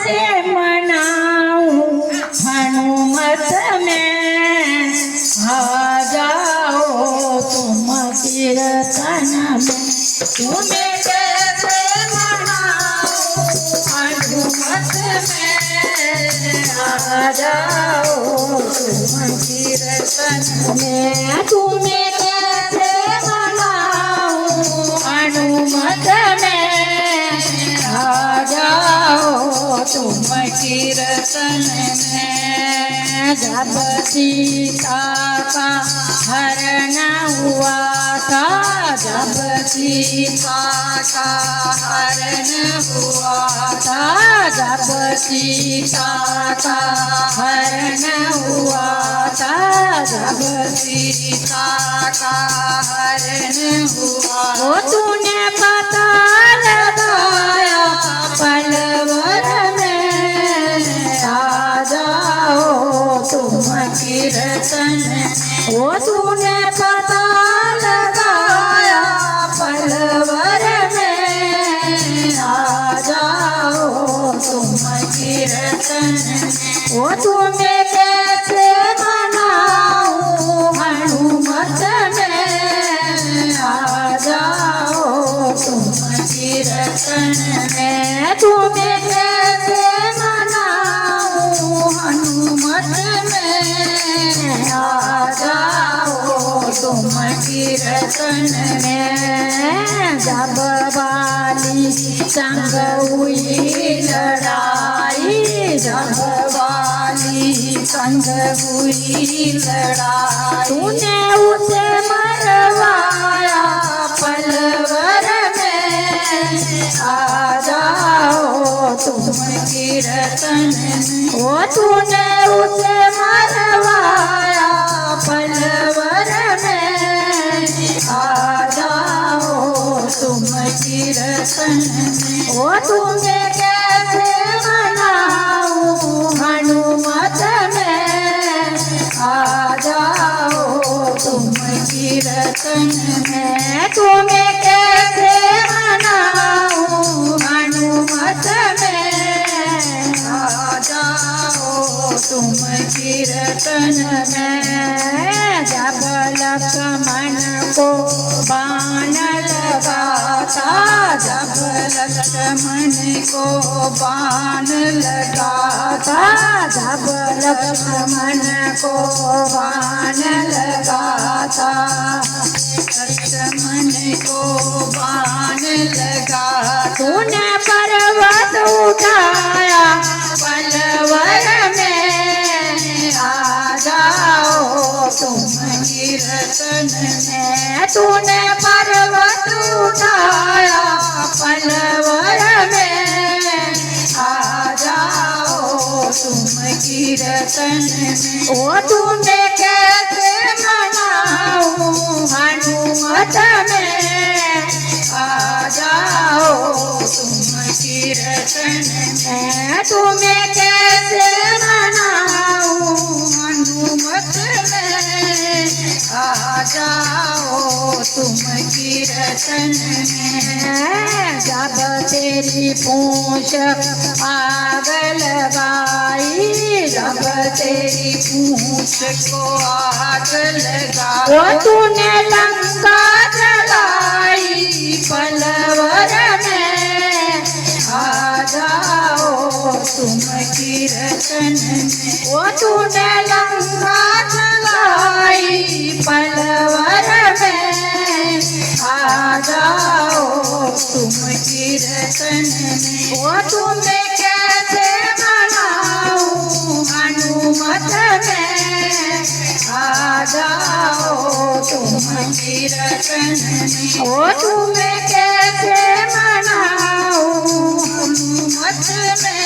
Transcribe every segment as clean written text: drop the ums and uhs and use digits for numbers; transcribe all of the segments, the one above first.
कैसे मनाऊं हनुमत में आ जाओ तुम कीर्तन में। तुम्हें कैसे मनाऊं हनुमत में आ जाओ तुम कीर्तन में। तुम्हें कैसे मनाऊं हनुमत में आ जाओ तुम कीर्तन में। जब सीता का हरण हुआ था, जब सीता का हरण हुआ था, जब सीता का हरण हुआ था, जब सीता का हरण हुआ। वो तूने पता लगाया पलवर में आ जाओ तुम कीर्तन में। वो तूने पता लगाया पलवर में आ जाओ तुम कीर्तन में। वो तुम्हें कैसे मनाऊं हनुमत में आ जाओ तुम कीर्तन में। तुम्हें कैसे मनाऊं हनुमत में आ जाओ तुम कीर्तन में। जब वाली संग हुई लड़ाई, जब वाली संग हुई लड़ाई, तूने उसे मरवाया पलवर में आ जाओ तुम कीर्तन में। वो तूने उसे मरवाया पलवर में आ जाओ तुम कीर्तन में। वो तुम्हें कैसे मनाऊं हनुमत में आ जाओ तुम कीर्तन में। तुम्हें कैसे मनाऊं हनुमत में आ जाओ तुम कीर्तन में। जब लक्ष्मण को बाण लगा था, जब लक्ष्मण को बाण लगा था, जब लक्ष्मण को बाण लगा था, लक्ष्मण को बाण लगा। तूने पर्वत उठाया पलवर में आ जाओ तुम कीर्तन में। तूने पर्वत उठाया पलवर में आ जाओ तुम कीर्तन में। वो तुम्हें कैसे मनाऊं हनुमत में आ जाओ तुम कीर्तन में। तुम्हें कैसे मनाऊं हनुमत में आ जाओ तुम कीर्तन में। जब तेरी पूंछ आग लगाई, जब तेरी पूंछ को आग लगा, वो तूने लंका जलाई पलवर में आ जाओ तुम कीर्तन में। वो तूने लंका जलाई पलवर में आ जाओ तुम कीर्तन में। वो तुम्हें कैसे मनाऊं हनुमत में आ जाओ तुम कीर्तन में। वो तुम्हें कैसे मनाऊं हनुमत में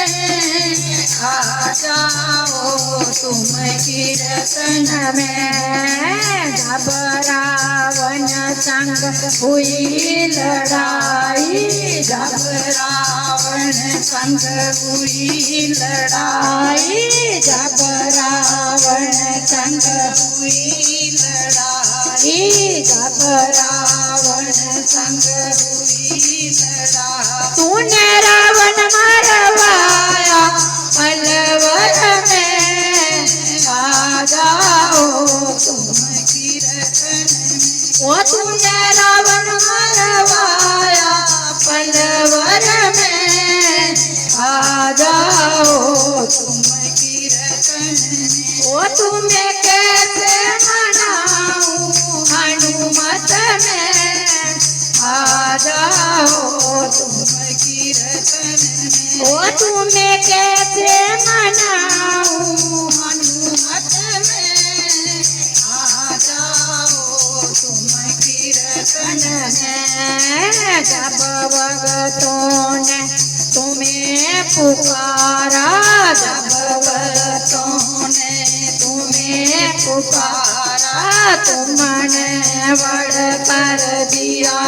आ जाओ तुम कीर्तन में। जब रावण संग हुई लड़ाई, जब रावण संग हुई लड़ाई, जब रावण संग हुई लड़ाई, जब रावण संग हुई लड़ाई, तूने रावण मरवाया तुम्हें कैसे मनाऊं हनुमत में आ जाओ तुम कीर्तन में। तुम्हें कैसे मनाऊं हनुमत में आ जाओ तुम कीर्तन में। जब भक्तों ने तुम्हें पुकारा, जब भक्तों ने तुम्हें पुकारा, तुमने बड़ कर दिया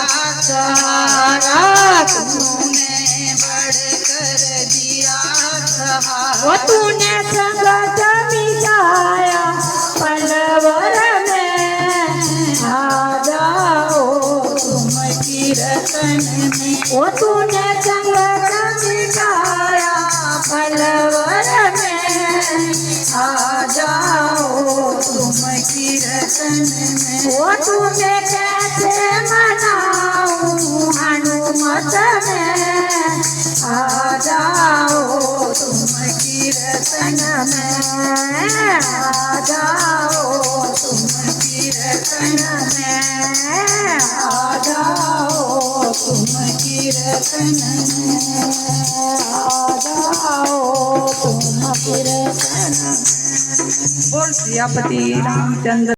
सहारा, तुमने बड़ कर दिया सहारा। तूने संगत मिलाया पलवर में आ जाओ तुम कीर्तन में। तूने संगत मिलाया पलवर में आ जाओ तुम कीर्तन में। तुम्हें कैसे मनाऊं हनुमत में आ जाओ तुम कीर्तन में। आ जाओ तुम कीर्तन में। आ जाओ तुम कीर्तन में। आ जाओ तुम कीर्तन में। बोल सियापति रामचंद्र।